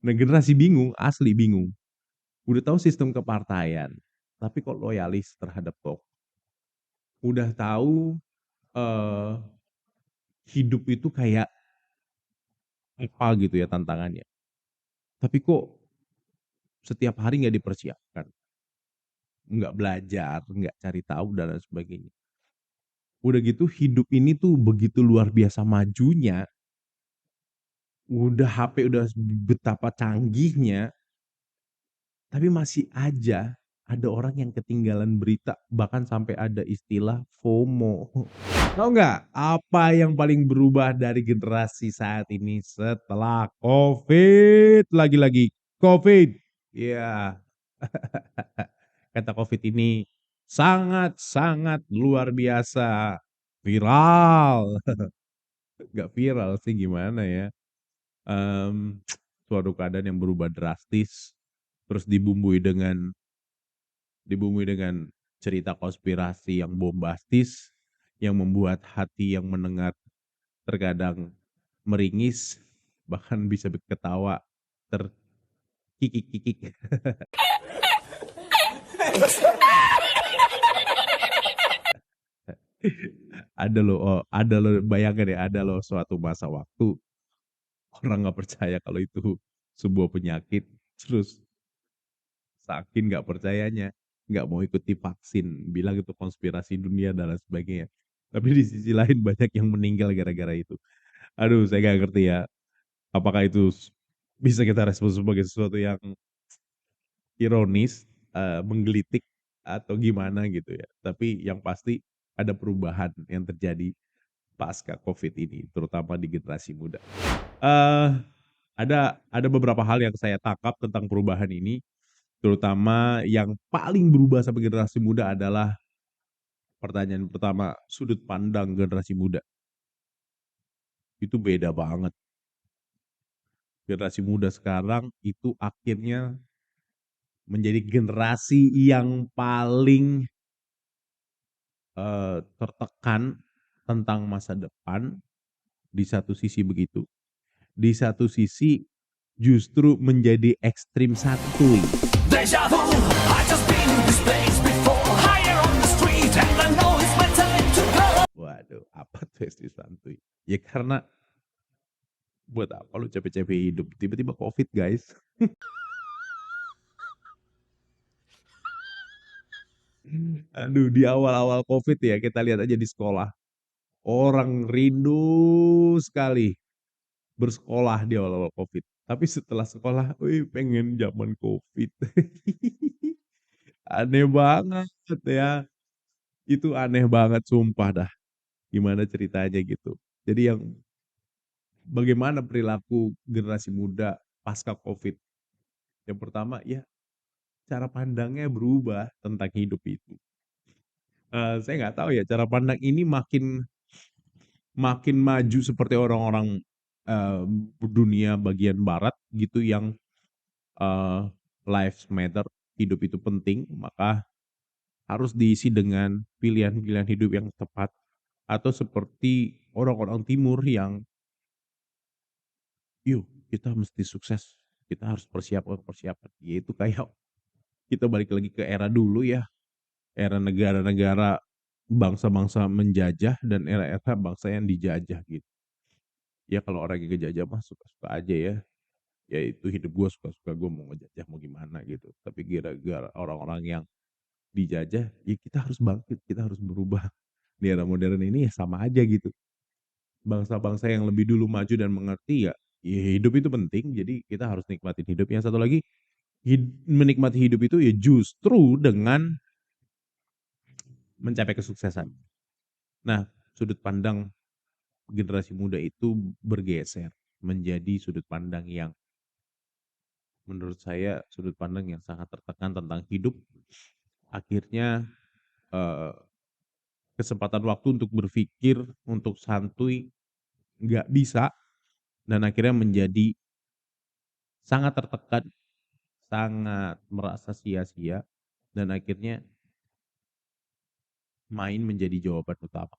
Nah, generasi bingung, asli bingung. Udah tahu sistem kepartaian, tapi kok loyalis terhadap tokoh. Udah tahu eh, hidup itu kayak apa gitu ya tantangannya. Tapi kok setiap hari nggak dipersiapkan, nggak belajar, nggak cari tahu dan lain sebagainya. Udah gitu hidup ini tuh begitu luar biasa majunya, udah HP udah betapa canggihnya, tapi masih aja ada orang yang ketinggalan berita, bahkan sampai ada istilah FOMO. Tahu nggak apa yang paling berubah dari generasi saat ini setelah COVID? Lagi-lagi COVID. Ya, kata COVID ini sangat-sangat luar biasa viral. Nggak viral sih gimana ya. Em, Suatu keadaan yang berubah drastis, terus dibumbui dengan cerita konspirasi yang bombastis, yang membuat hati yang mendengar terkadang meringis, bahkan bisa ketawa terkikik-kikik. Ada loh, bayangkan ya, ada loh suatu masa waktu orang nggak percaya kalau itu sebuah penyakit, terus saking nggak percayanya, nggak mau ikut divaksin, bilang itu konspirasi dunia dan lain sebagainya. Tapi di sisi lain banyak yang meninggal gara-gara itu. Aduh, saya nggak ngerti ya, apakah itu bisa kita respon sebagai sesuatu yang ironis, menggelitik atau gimana gitu ya. Tapi yang pasti ada perubahan yang terjadi pasca COVID ini, terutama di generasi muda. Eh, ada beberapa hal yang saya tangkap tentang perubahan ini, terutama yang paling berubah sampai generasi muda adalah pertanyaan pertama, sudut pandang generasi muda. Itu beda banget. Generasi muda sekarang itu akhirnya menjadi generasi yang paling tertekan tentang masa depan, di satu sisi begitu. Di satu sisi justru menjadi ekstrim santuy. Deja vu, I just been in this place before. Higher on the street and I know it's my time to go. Waduh, apa tuh ekstrim santuy? Ya karena buat apa lu capek-capek hidup, tiba-tiba COVID guys. Aduh, di awal-awal COVID ya, kita lihat aja di sekolah. Orang rindu sekali bersekolah di awal-awal COVID. Tapi setelah sekolah, wih pengen zaman COVID. Aneh banget ya. Itu aneh banget sumpah dah. Gimana ceritanya gitu. Jadi yang bagaimana perilaku generasi muda pasca COVID. Yang pertama ya cara pandangnya berubah tentang hidup itu. Saya nggak tahu ya cara pandang ini makin makin maju seperti orang-orang eh, dunia bagian barat gitu yang eh, lives matter, hidup itu penting, maka harus diisi dengan pilihan-pilihan hidup yang tepat. Atau seperti orang-orang timur yang, yuk kita mesti sukses, kita harus persiapan-persiapan. Yaitu kayak kita balik lagi ke era dulu ya, era negara-negara bangsa-bangsa menjajah dan era-era bangsa yang dijajah gitu. Ya kalau orang yang ngejajah mah suka-suka aja ya. Ya itu hidup gue suka-suka gue mau ngejajah mau gimana gitu. Tapi gara-gara orang-orang yang dijajah, ya kita harus bangkit, kita harus berubah. Di era modern ini ya sama aja gitu. Bangsa-bangsa yang lebih dulu maju dan mengerti ya, ya hidup itu penting, jadi kita harus nikmatin hidup. Yang satu lagi, menikmati hidup itu ya justru dengan mencapai kesuksesan. Nah, sudut pandang generasi muda itu bergeser menjadi sudut pandang yang menurut saya sudut pandang yang sangat tertekan tentang hidup. Akhirnya eh, kesempatan waktu untuk berpikir, untuk santuy nggak bisa, dan akhirnya menjadi sangat tertekan, sangat merasa sia-sia, dan akhirnya main menjadi jawaban utama.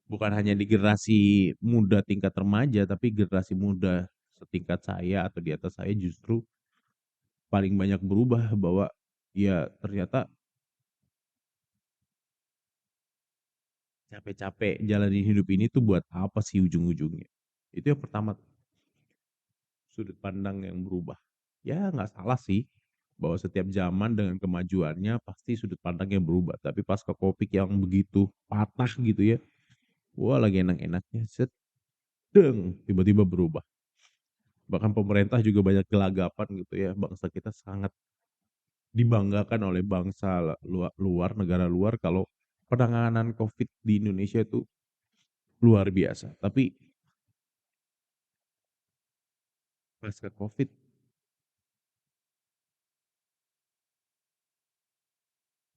Bukan hanya di generasi muda tingkat remaja, tapi generasi muda setingkat saya atau di atas saya justru paling banyak berubah bahwa ya ternyata capek-capek jalanin hidup ini tuh buat apa sih ujung-ujungnya. Itu yang pertama, sudut pandang yang berubah. Ya nggak salah sih bahwa setiap zaman dengan kemajuannya pasti sudut pandangnya berubah. Tapi pas ke Covid yang begitu patah gitu ya, wah lagi enak-enaknya, sedeng tiba-tiba berubah. Bahkan pemerintah juga banyak gelagapan gitu ya. Bangsa kita sangat dibanggakan oleh bangsa luar, negara luar kalau penanganan Covid di Indonesia itu luar biasa. Tapi pasca Covid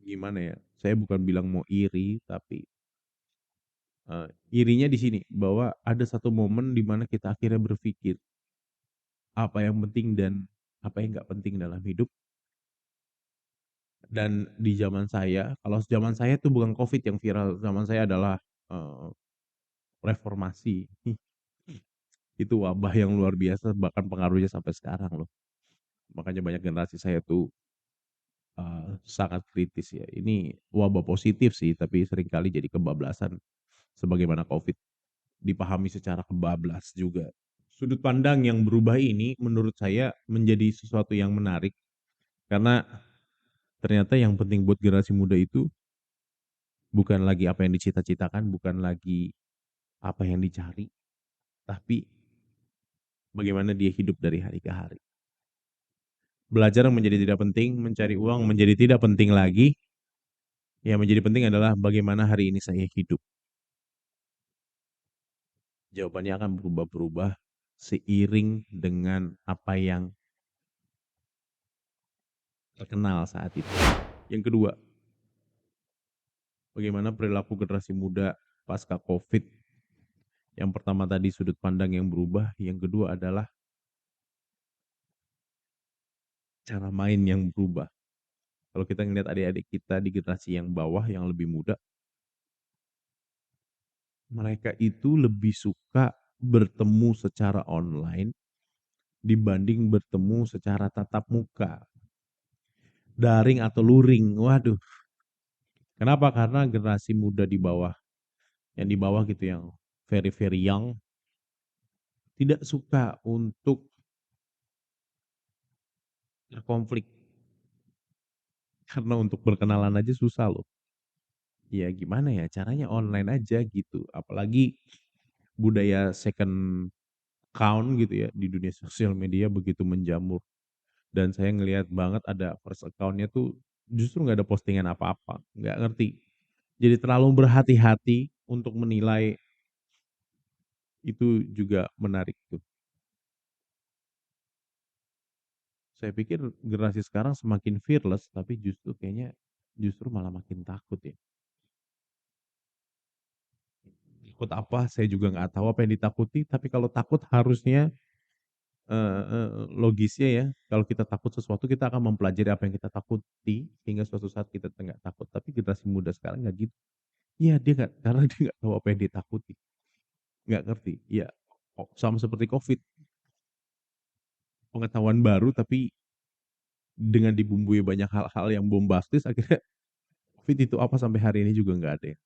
gimana ya? Saya bukan bilang mau iri, tapi irinya di sini bahwa ada satu momen di mana kita akhirnya berpikir apa yang penting dan apa yang nggak penting dalam hidup. Dan di zaman saya, kalau zaman saya itu bukan Covid yang viral, zaman saya adalah eh, reformasi. Itu wabah yang luar biasa, bahkan pengaruhnya sampai sekarang loh. Makanya banyak generasi saya tuh sangat kritis ya. Ini wabah positif sih, tapi seringkali jadi kebablasan sebagaimana Covid dipahami secara kebablas juga. Sudut pandang yang berubah ini menurut saya menjadi sesuatu yang menarik karena ternyata yang penting buat generasi muda itu bukan lagi apa yang dicita-citakan, bukan lagi apa yang dicari, tapi bagaimana dia hidup dari hari ke hari. Belajar menjadi tidak penting, mencari uang menjadi tidak penting lagi. Yang menjadi penting adalah bagaimana hari ini saya hidup. Jawabannya akan berubah-berubah seiring dengan apa yang terkenal saat itu. Yang kedua, bagaimana perilaku generasi muda pasca Covid. Yang pertama tadi sudut pandang yang berubah, yang kedua adalah cara main yang berubah. Kalau kita ngeliat adik-adik kita di generasi yang bawah, yang lebih muda, mereka itu lebih suka bertemu secara online dibanding bertemu secara tatap muka. Daring atau luring, waduh. Kenapa? Karena generasi muda di bawah, yang di bawah gitu, yang very very young, tidak suka untuk berkonflik. Karena untuk berkenalan aja susah loh. Ya gimana ya, caranya online aja gitu. Apalagi budaya second account gitu ya di dunia sosial media begitu menjamur. Dan saya ngelihat banget ada first account-nya tuh justru nggak ada postingan apa-apa, nggak ngerti. Jadi terlalu berhati-hati untuk menilai, itu juga menarik tuh. Saya pikir generasi sekarang semakin fearless, tapi justru kayaknya justru malah makin takut ya. Takut apa? Saya juga nggak tahu apa yang ditakuti. Tapi kalau takut harusnya logisnya ya, kalau kita takut sesuatu kita akan mempelajari apa yang kita takuti hingga suatu saat kita nggak takut. Tapi generasi muda sekarang nggak gitu. Iya dia nggak, karena dia nggak tahu apa yang ditakuti, nggak ngerti. Iya, sama seperti COVID, pengetahuan baru tapi dengan dibumbui banyak hal-hal yang bombastis, akhirnya COVID itu apa sampai hari ini juga nggak ada yang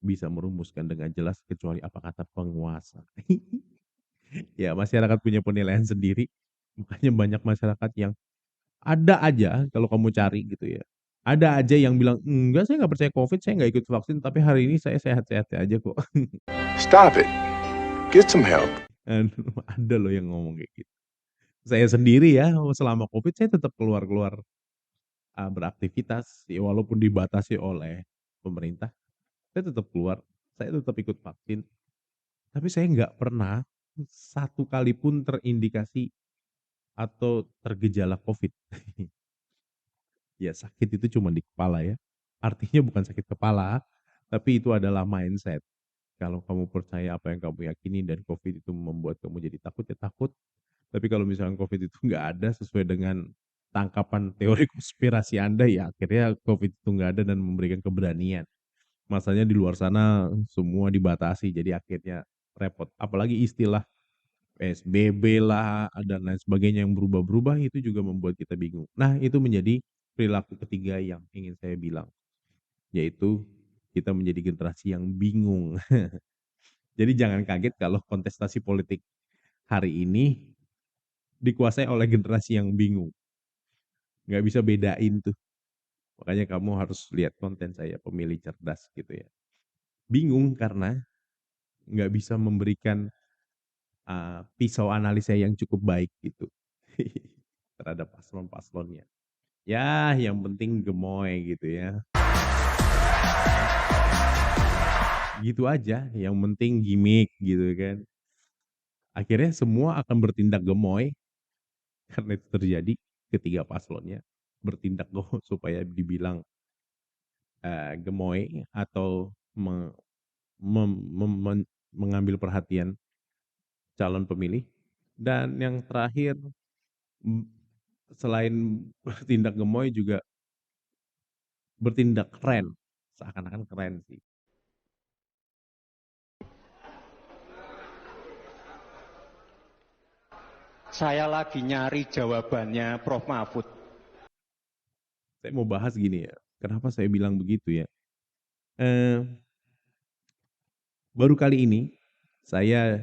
bisa merumuskan dengan jelas kecuali apa kata penguasa. Ya masyarakat punya penilaian sendiri, makanya banyak masyarakat yang ada aja kalau kamu cari gitu ya. Ada aja yang bilang, enggak saya nggak percaya COVID, saya nggak ikut vaksin, tapi hari ini saya sehat-sehat aja kok. Stop it. Get some help. Ada loh yang ngomong kayak gitu. Saya sendiri ya, selama COVID saya tetap keluar-keluar beraktivitas, ya walaupun dibatasi oleh pemerintah, saya tetap keluar, saya tetap ikut vaksin, tapi saya nggak pernah satu kali pun terindikasi atau tergejala COVID. Ya sakit itu cuma di kepala ya. Artinya bukan sakit kepala, tapi itu adalah mindset. Kalau kamu percaya apa yang kamu yakini dan COVID itu membuat kamu jadi takut, ya takut. Tapi kalau misalnya COVID itu nggak ada sesuai dengan tangkapan teori konspirasi Anda, ya akhirnya COVID itu nggak ada dan memberikan keberanian. Masanya di luar sana semua dibatasi, jadi akhirnya repot. Apalagi istilah PSBB lah, dan lain sebagainya yang berubah-berubah itu juga membuat kita bingung. Nah, itu menjadi perilaku ketiga yang ingin saya bilang, yaitu kita menjadi generasi yang bingung. Jadi jangan kaget kalau kontestasi politik hari ini dikuasai oleh generasi yang bingung. Nggak bisa bedain tuh. Makanya kamu harus lihat konten saya, pemilih cerdas gitu ya. Bingung karena nggak bisa memberikan pisau analisa yang cukup baik gitu terhadap paslon-paslonnya. Ya, yang penting gemoy gitu ya. Gitu aja, yang penting gimmick gitu kan. Akhirnya semua akan bertindak gemoy karena itu terjadi ketiga paslonnya bertindak supaya dibilang gemoy atau mengambil perhatian calon pemilih. Dan yang terakhir, selain bertindak gemoy juga bertindak keren, seakan-akan keren sih. Saya lagi nyari jawabannya Prof. Mahfud. Saya mau bahas gini ya, kenapa saya bilang begitu ya. Eh, Baru kali ini saya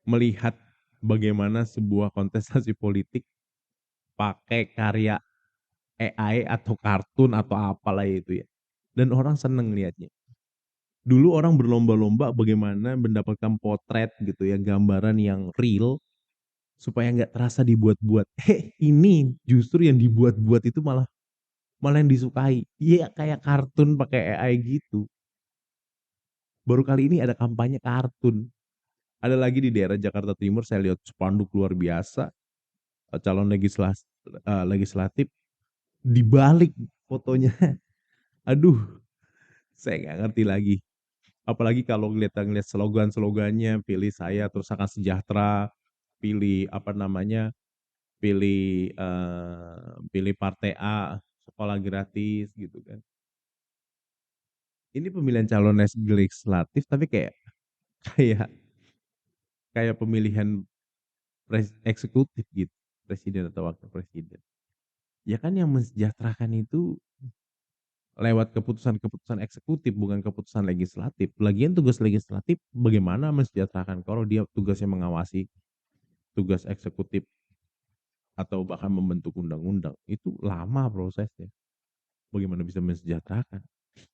melihat bagaimana sebuah kontestasi politik pakai karya AI atau kartun atau apalah itu ya. Dan orang seneng lihatnya. Dulu orang berlomba-lomba bagaimana mendapatkan potret gitu ya, gambaran yang real supaya nggak terasa dibuat-buat. Ini justru yang dibuat-buat itu malah malah yang disukai. Iya, kayak kartun pakai AI gitu. Baru kali ini ada kampanye kartun. Ada lagi di daerah Jakarta Timur, saya lihat spanduk luar biasa, calon legislatif dibalik fotonya. Aduh, saya nggak ngerti lagi. Apalagi kalau ngeliat slogan-slogannya, pilih saya terus akan sejahtera, pilih apa namanya, pilih partai A, sekolah gratis gitu kan. Ini pemilihan calon legislatif tapi kayak kayak pemilihan eksekutif gitu, presiden atau wakil presiden. Ya kan yang mensejahterakan itu lewat keputusan-keputusan eksekutif, bukan keputusan legislatif. Lagian tugas legislatif bagaimana mensejahterakan kalau dia tugasnya mengawasi tugas eksekutif atau bahkan membentuk undang-undang. Itu lama prosesnya. Bagaimana bisa mensejahterakan?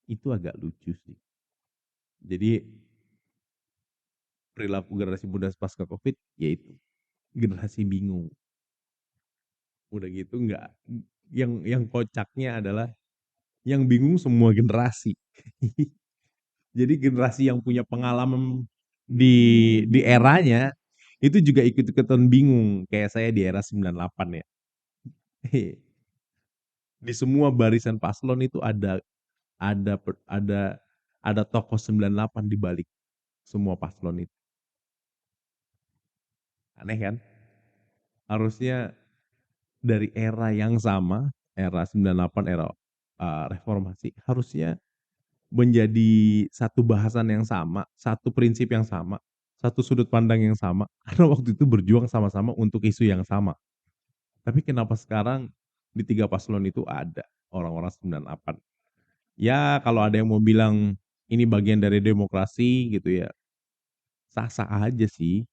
Itu agak lucu sih. Jadi perilaku generasi muda pasca Covid yaitu generasi bingung. Udah gitu enggak, yang kocaknya adalah yang bingung semua generasi. Jadi generasi yang punya pengalaman di eranya itu juga ikut-ikutan bingung kayak saya di era 98 ya. Di semua barisan paslon itu ada ada ada tokoh 98 di balik semua paslon itu. Aneh kan? Harusnya dari era yang sama, era 98, era reformasi, harusnya menjadi satu bahasan yang sama, satu prinsip yang sama, satu sudut pandang yang sama, karena waktu itu berjuang sama-sama untuk isu yang sama. Tapi kenapa sekarang di tiga paslon itu ada orang-orang 98? Ya kalau ada yang mau bilang ini bagian dari demokrasi gitu ya, sah-sah aja sih.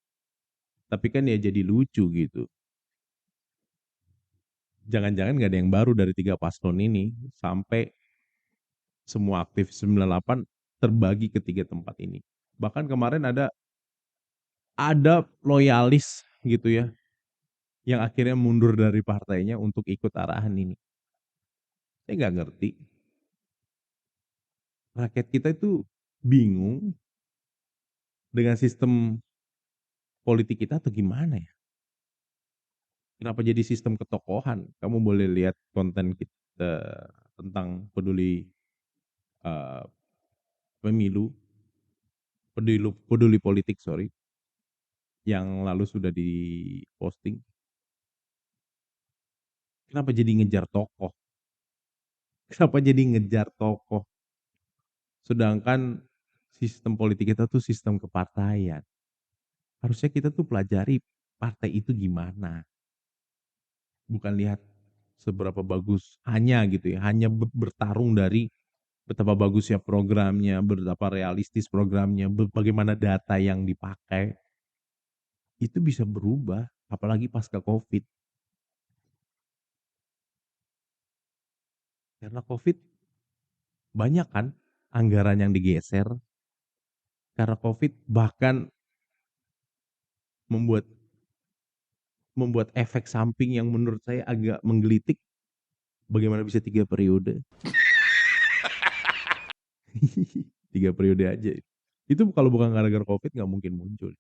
Tapi kan ya jadi lucu gitu. Jangan-jangan nggak ada yang baru dari tiga paslon ini sampai semua aktivis 98 terbagi ke tiga tempat ini. Bahkan kemarin ada loyalis gitu ya yang akhirnya mundur dari partainya untuk ikut arahan ini. Saya nggak ngerti. Rakyat kita itu bingung dengan sistem politik kita atau gimana ya? Kenapa jadi sistem ketokohan? Kamu boleh lihat konten kita tentang eh, pemilu, peduli politik, sorry, yang lalu sudah diposting. Kenapa jadi ngejar tokoh? Kenapa jadi ngejar tokoh? Sedangkan sistem politik kita tuh sistem kepartaian. Harusnya kita tuh pelajari partai itu gimana, bukan lihat seberapa bagus hanya gitu ya, hanya bertarung dari betapa bagusnya programnya, betapa realistis programnya, bagaimana data yang dipakai, itu bisa berubah, apalagi pasca Covid. Karena Covid banyak kan anggaran yang digeser, karena Covid bahkan membuat membuat efek samping yang menurut saya agak menggelitik, bagaimana bisa 3 periode. 3 periode aja. Itu kalau bukan gara-gara Covid nggak mungkin muncul.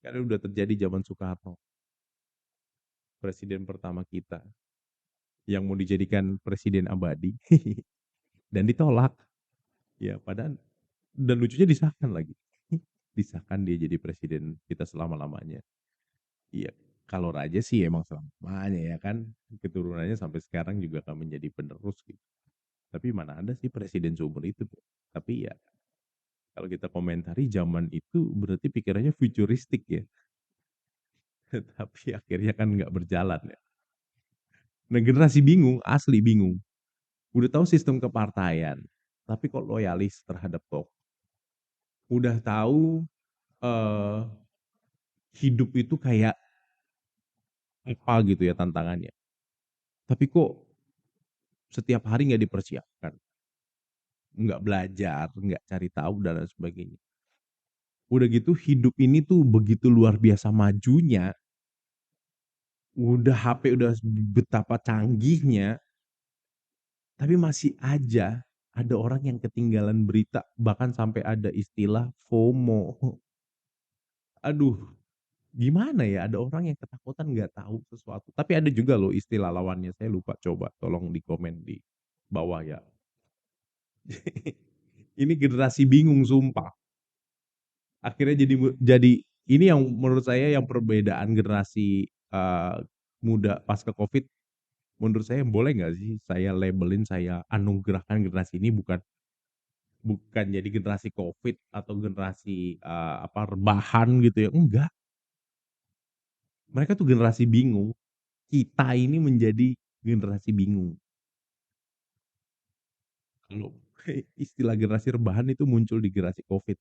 Karena udah terjadi zaman Soekarno, presiden pertama kita yang mau dijadikan presiden abadi dan ditolak. Ya, padahal dan lucunya disahkan lagi. Disahkan dia jadi presiden kita selama-lamanya. Iya, kalau raja sih emang selamanya ya kan. Keturunannya sampai sekarang juga akan menjadi penerus gitu. Tapi mana ada sih presiden seumur itu. Tapi ya kalau kita komentari zaman itu berarti pikirannya futuristik ya. Tapi akhirnya kan nggak berjalan ya. Nah generasi bingung, asli bingung. Udah tahu sistem kepartaian, tapi kok loyalis terhadap tokoh. Udah tahu eh, hidup itu kayak apa gitu ya tantangannya. Tapi kok setiap hari nggak dipersiapkan, nggak belajar, nggak cari tahu dan lain sebagainya. Udah gitu hidup ini tuh begitu luar biasa majunya, udah HP udah betapa canggihnya, tapi masih aja ada orang yang ketinggalan berita, bahkan sampai ada istilah FOMO. Aduh, gimana ya, ada orang yang ketakutan nggak tahu sesuatu. Tapi ada juga loh istilah lawannya, saya lupa, coba tolong di komen di bawah ya. Ini generasi bingung sumpah. Akhirnya jadi ini yang menurut saya yang perbedaan generasi muda pasca Covid, menurut saya boleh nggak sih saya labelin, saya anugerahkan generasi ini bukan bukan jadi generasi Covid atau generasi apa rebahan gitu ya, enggak. Mereka tuh generasi bingung. Kita ini menjadi generasi bingung. Kalau istilah generasi rebahan itu muncul di generasi Covid.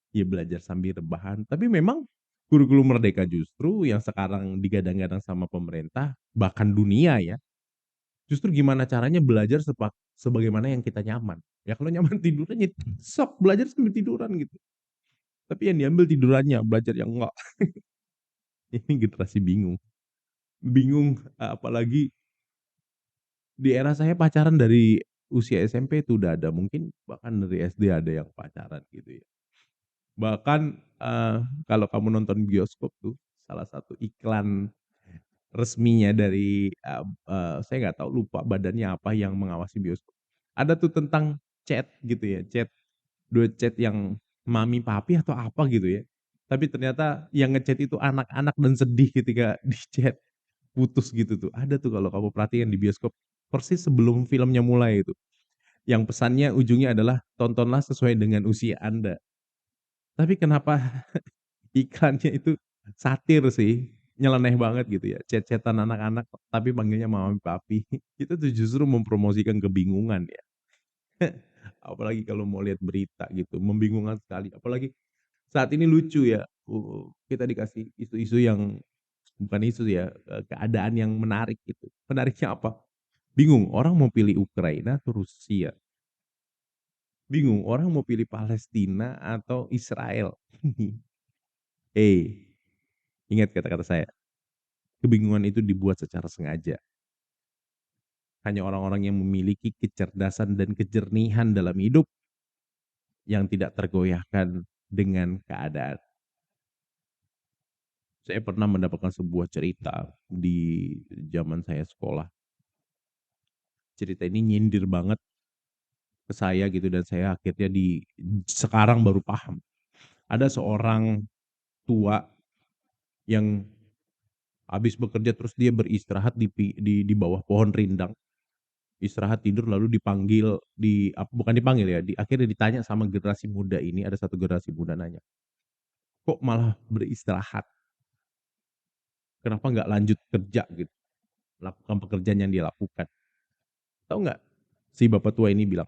Ya belajar sambil rebahan. Tapi memang kurikulum merdeka justru yang sekarang digadang-gadang sama pemerintah, bahkan dunia ya. Justru gimana caranya belajar sebagaimana yang kita nyaman. Ya kalau nyaman tiduran ya sok belajar sambil tiduran gitu. Tapi yang diambil tidurannya, belajar yang enggak. Ini generasi bingung. Bingung apalagi di era saya pacaran dari usia SMP itu udah ada, mungkin bahkan dari SD ada yang pacaran gitu ya. Bahkan, kalau kamu nonton bioskop tuh, salah satu iklan resminya dari, saya nggak tahu lupa badannya apa yang mengawasi bioskop. Ada tuh tentang chat gitu ya, duet chat yang mami papi atau apa gitu ya. Tapi ternyata yang ngechat itu anak-anak dan sedih ketika di-chat, putus gitu tuh. Ada tuh kalau kamu perhatikan di bioskop, persis sebelum filmnya mulai itu. Yang pesannya ujungnya adalah, "Tontonlah sesuai dengan usia Anda." Tapi kenapa iklannya itu satir sih, nyeleneh banget gitu ya, chat-chat-an anak-anak tapi panggilnya mami papi. Itu tuh justru mempromosikan kebingungan ya. Apalagi kalau mau lihat berita gitu, membingungkan sekali. Apalagi saat ini lucu ya, kita dikasih isu-isu yang bukan isu ya, keadaan yang menarik gitu. Menariknya apa? Bingung, orang mau pilih Ukraina atau Rusia. Bingung, orang mau pilih Palestina atau Israel. Eh, ingat kata-kata saya. Kebingungan itu dibuat secara sengaja. Hanya orang-orang yang memiliki kecerdasan dan kejernihan dalam hidup yang tidak tergoyahkan dengan keadaan. Saya pernah mendapatkan sebuah cerita di zaman saya sekolah. Cerita ini nyindir banget ke saya gitu dan saya akhirnya sekarang baru paham. Ada seorang tua yang habis bekerja terus dia beristirahat di bawah pohon rindang. Istirahat tidur lalu dipanggil bukan dipanggil ya, akhirnya ditanya sama generasi muda ini, ada satu generasi muda nanya, kok malah beristirahat? Kenapa nggak lanjut kerja gitu, lakukan pekerjaan yang dia lakukan? Tahu nggak si bapak tua ini bilang?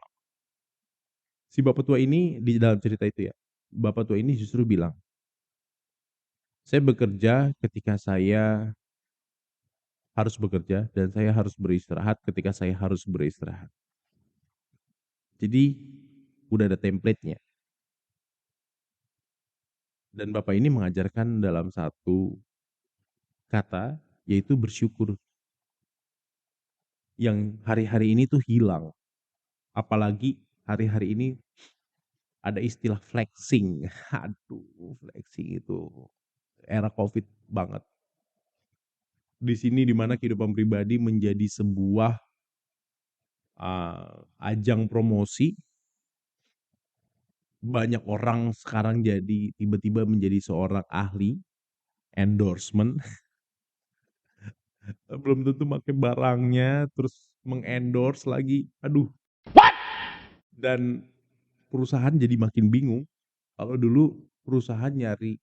Si bapak tua ini di dalam cerita itu ya, bapak tua ini justru bilang, saya bekerja ketika saya harus bekerja dan saya harus beristirahat ketika saya harus beristirahat. Jadi udah ada template-nya. Dan bapak ini mengajarkan dalam satu kata, yaitu bersyukur, yang hari-hari ini tuh hilang. Apalagi hari-hari ini ada istilah flexing. Aduh, flexing itu era COVID banget. Di sini di mana kehidupan pribadi menjadi sebuah ajang promosi. Banyak orang sekarang jadi tiba-tiba menjadi seorang ahli endorsement. Belum tentu pakai barangnya, terus mengendorse lagi. Aduh. Dan perusahaan jadi makin bingung. Kalau dulu perusahaan nyari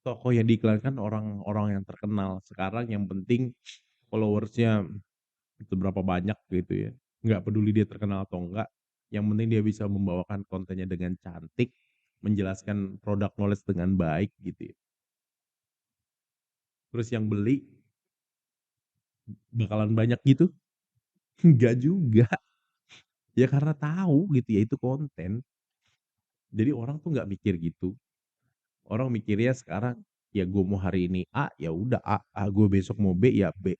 toko yang diiklankan orang-orang yang terkenal. Sekarang yang penting followersnya seberapa banyak gitu ya. Nggak peduli dia terkenal atau enggak. Yang penting dia bisa membawakan kontennya dengan cantik, menjelaskan produk knowledge dengan baik gitu ya. Terus yang beli bakalan banyak gitu? Enggak juga. Ya karena tahu gitu ya itu konten. Jadi orang tuh nggak mikir gitu. Orang mikirnya sekarang ya gue mau hari ini A ya udah A gue besok mau B ya B.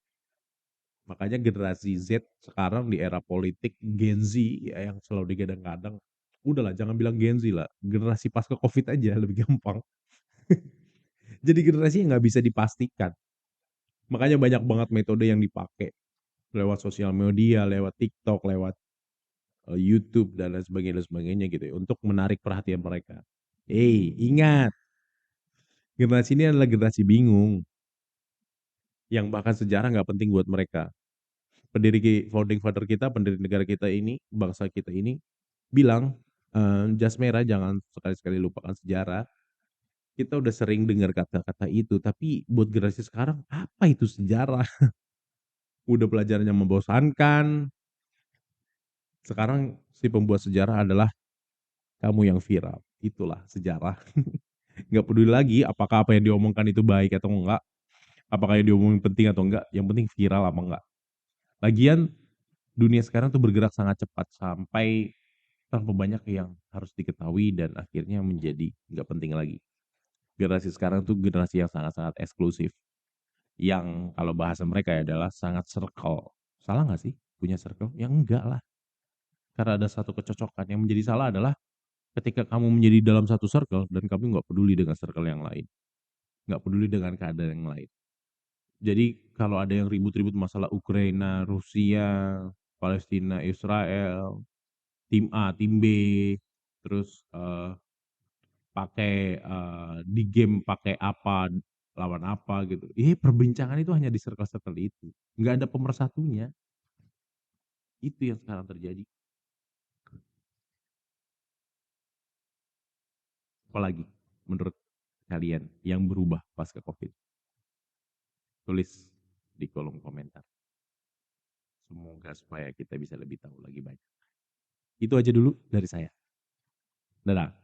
Makanya generasi Z sekarang di era politik Gen Z ya yang selalu digadang-gadang, udahlah jangan bilang Gen Z lah, generasi pasca Covid aja lebih gampang. Jadi generasi yang nggak bisa dipastikan. Makanya banyak banget metode yang dipakai lewat sosial media, lewat TikTok, lewat YouTube dan lain sebagainya gitu ya, untuk menarik perhatian mereka. Ingat, generasi ini adalah generasi bingung yang bahkan sejarah nggak penting buat mereka. Founding father kita, pendiri negara kita ini, bangsa kita ini bilang, jas merah jangan sekali-sekali lupakan sejarah. Kita udah sering dengar kata-kata itu, tapi buat generasi sekarang, apa itu sejarah? Udah pelajarannya membosankan. Sekarang si pembuat sejarah adalah kamu yang viral. Itulah sejarah. Nggak peduli lagi apakah apa yang diomongkan itu baik atau enggak, apakah yang diomongin penting atau enggak, yang penting viral apa enggak. Lagian dunia sekarang tuh bergerak sangat cepat sampai tanpa banyak yang harus diketahui dan akhirnya menjadi nggak penting lagi. Generasi sekarang tuh generasi yang sangat-sangat eksklusif. Yang kalau bahasa mereka adalah sangat circle. Salah nggak sih punya circle? Ya enggak lah. Karena ada satu kecocokan. Yang menjadi salah adalah ketika kamu menjadi dalam satu circle dan kamu nggak peduli dengan circle yang lain. Nggak peduli dengan keadaan yang lain. Jadi kalau ada yang ribut-ribut masalah Ukraina, Rusia, Palestina, Israel, tim A, tim B, terus pakai di game pakai apa, lawan apa gitu. Perbincangan itu hanya di circle-circle itu. Nggak ada pemersatunya. Itu yang sekarang terjadi. Apalagi menurut kalian yang berubah pasca COVID? Tulis di kolom komentar. Semoga supaya kita bisa lebih tahu lagi banyak. Itu aja dulu dari saya. Dadah.